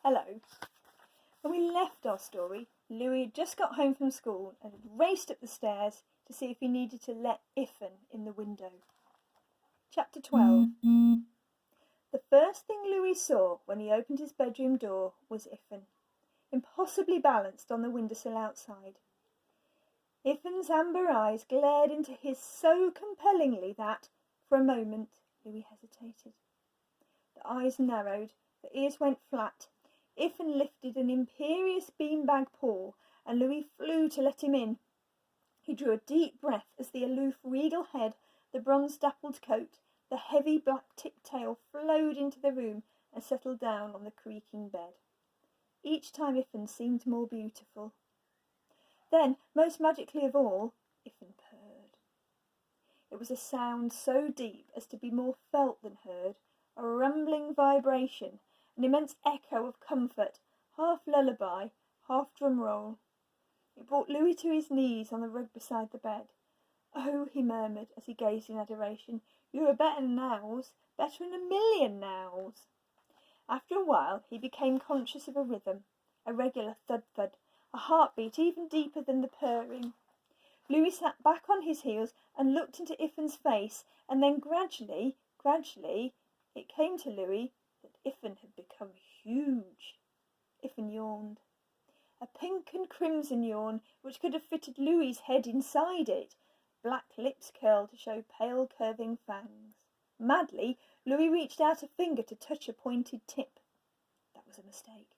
Hello. When we left our story, Louis had just got home from school and had raced up the stairs to see if he needed to let Iffen in the window. Chapter 12. The first thing Louis saw when he opened his bedroom door was Iffen, impossibly balanced on the windowsill outside. Iffen's amber eyes glared into his so compellingly that, for a moment, Louis hesitated. The eyes narrowed, the ears went flat. Iffen lifted an imperious beanbag paw, and Louis flew to let him in. He drew a deep breath as the aloof regal head, the bronze-dappled coat, the heavy black tip-tail flowed into the room and settled down on the creaking bed. Each time Iffen seemed more beautiful. Then, most magically of all, Iffen purred. It was a sound so deep as to be more felt than heard, a rumbling vibration, an immense echo of comfort, half lullaby, half drum roll. It brought Louis to his knees on the rug beside the bed. "Oh," he murmured as he gazed in adoration, "you're a better nows, better than 1,000,000 nows." After a while he became conscious of a rhythm, a regular thud-thud, a heartbeat even deeper than the purring. Louis sat back on his heels and looked into Iffen's face, and then gradually, it came to Louis that Iffen had become huge. Iffen yawned. A pink and crimson yawn which could have fitted Louis's head inside it. Black lips curled to show pale curving fangs. Madly, Louis reached out a finger to touch a pointed tip. That was a mistake.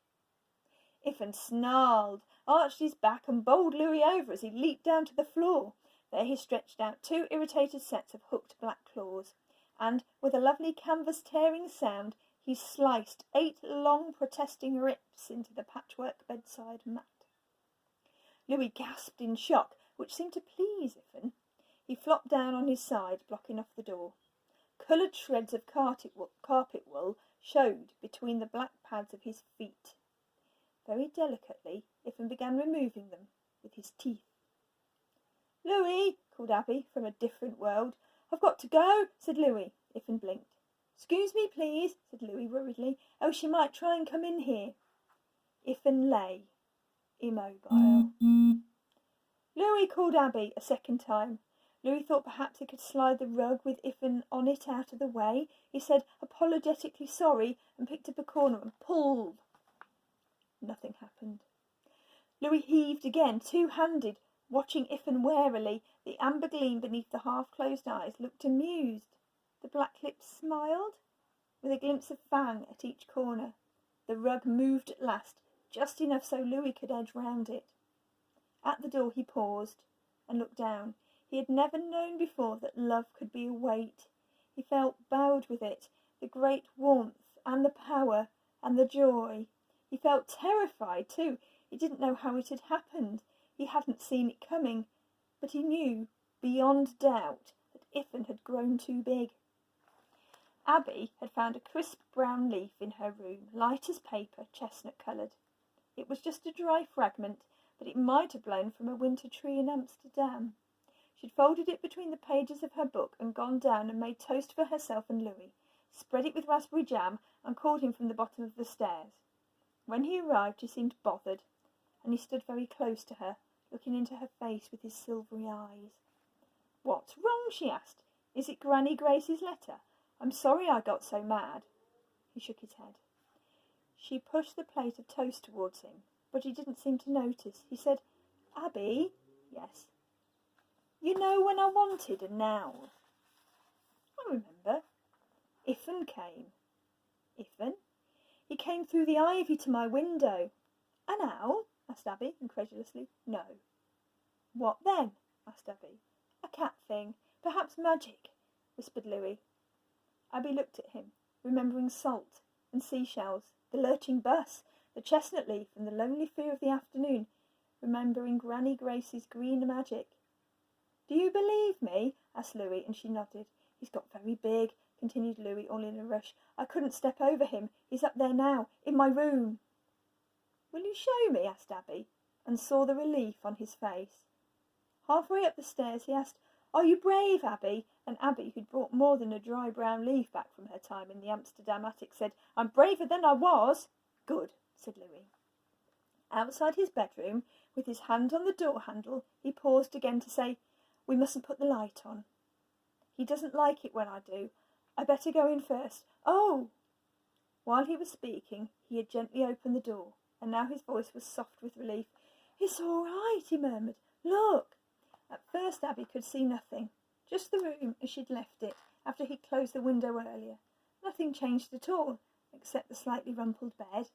Iffen snarled, arched his back and bowled Louis over as he leaped down to the floor. There he stretched out 2 irritated sets of hooked black claws, and, with a lovely canvas-tearing sound, he sliced 8 long protesting rips into the patchwork bedside mat. Louis gasped in shock, which seemed to please Iffen. He flopped down on his side, blocking off the door. Coloured shreds of carpet wool showed between the black pads of his feet. Very delicately, Iffen began removing them with his teeth. "Louis," called Abby from a different world. "I've got to go," said Louis. Iffen blinked. "Excuse me, please," said Louis worriedly, "else she might try and come in here." Iffen lay, immobile. "Louis," called Abby a second time. Louis thought perhaps he could slide the rug with Iffen on it out of the way. He said apologetically sorry and picked up a corner and pulled. Nothing happened. Louis heaved again, two-handed, watching Iffen warily. The amber gleam beneath the half-closed eyes looked amused. The black lips smiled, with a glimpse of fang at each corner. The rug moved at last, just enough so Louis could edge round it. At the door he paused and looked down. He had never known before that love could be a weight. He felt bowed with it, the great warmth and the power and the joy. He felt terrified too. He didn't know how it had happened. He hadn't seen it coming, but he knew, beyond doubt, that Iffen had grown too big. Abby had found a crisp brown leaf in her room, light as paper, chestnut-coloured. It was just a dry fragment, but it might have blown from a winter tree in Amsterdam. She'd folded it between the pages of her book and gone down and made toast for herself and Louis, spread it with raspberry jam and called him from the bottom of the stairs. When he arrived he seemed bothered, and he stood very close to her, looking into her face with his silvery eyes. "What's wrong?" she asked. "Is it Granny Grace's letter? I'm sorry I got so mad." He shook his head. She pushed the plate of toast towards him, but he didn't seem to notice. He said, "Abby?" "Yes." "You know when I wanted a now?" "I remember. Iffen came." "Iffen?" "He came through the ivy to my window." "An owl?" asked Abby incredulously. "No." "What then?" asked Abby. "A cat thing. Perhaps magic," whispered Louis. Abby looked at him, remembering salt and seashells, the lurching bus, the chestnut leaf and the lonely fear of the afternoon, remembering Granny Grace's green magic. "Do you believe me?" asked Louis, and she nodded. "He's got very big," continued Louis, all in a rush. "I couldn't step over him. He's up there now, in my room." "Will you show me?" asked Abby, and saw the relief on his face. Halfway up the stairs he asked, "Are you brave, Abby?" And Abby, who'd brought more than a dry brown leaf back from her time in the Amsterdam attic, said, "I'm braver than I was." "Good," said Louis. Outside his bedroom, with his hand on the door handle, he paused again to say, "We mustn't put the light on. He doesn't like it when I do. I better go in first. Oh!" While he was speaking, he had gently opened the door, and now his voice was soft with relief. "It's all right," he murmured. "Look!" At first Abby could see nothing, just the room as she'd left it after he'd closed the window earlier. Nothing changed at all, except the slightly rumpled bed.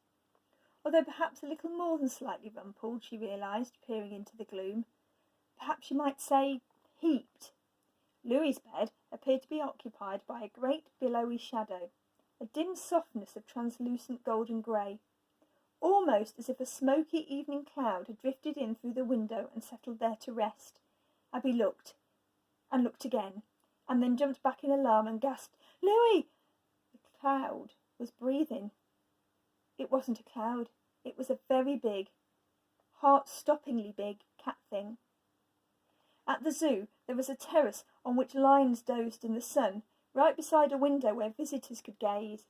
Although perhaps a little more than slightly rumpled, she realised, peering into the gloom. Perhaps you might say heaped. Louis's bed appeared to be occupied by a great billowy shadow, a dim softness of translucent golden grey, almost as if a smoky evening cloud had drifted in through the window and settled there to rest. Abby looked, and looked again, and then jumped back in alarm and gasped, "Louis!" The cloud was breathing. It wasn't a cloud. It was a very big, heart-stoppingly big cat thing. At the zoo there was a terrace on which lions dozed in the sun, right beside a window where visitors could gaze.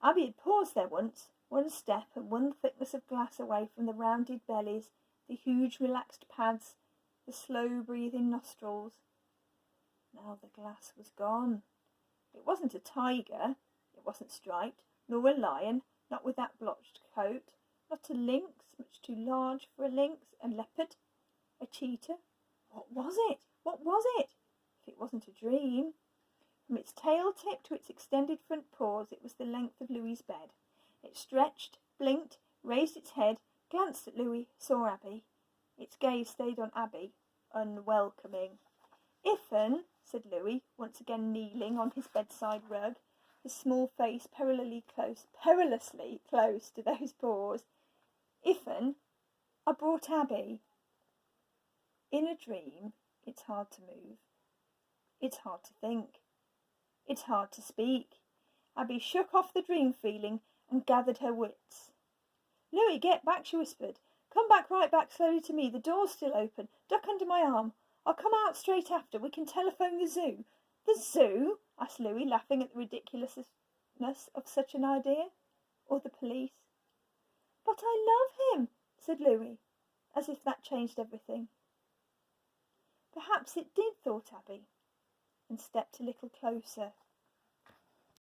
Abby had paused there once, one step and one thickness of glass away from the rounded bellies, the huge relaxed pads, the slow-breathing nostrils. Now the glass was gone. It wasn't a tiger, it wasn't striped, nor a lion, not with that blotched coat, not a lynx, much too large for a lynx, a leopard, a cheetah. What was it? What was it? If it wasn't a dream. From its tail tip to its extended front paws, it was the length of Louis's bed. It stretched, blinked, raised its head, glanced at Louis, saw Abby. Its gaze stayed on Abby, unwelcoming. "Iffen," said Louis, once again kneeling on his bedside rug, his small face perilously close to those paws. "Iffen, I brought Abby." In a dream, it's hard to move. It's hard to think. It's hard to speak. Abby shook off the dream feeling and gathered her wits. "Louis, get back," she whispered. "Come right back slowly to me. The door's still open. Duck under my arm. I'll come out straight after. We can telephone the zoo." "The zoo?" asked Louis, laughing at the ridiculousness of such an idea. "Or the police." "But I love him," said Louis, as if that changed everything. Perhaps it did, thought Abby, and stepped a little closer.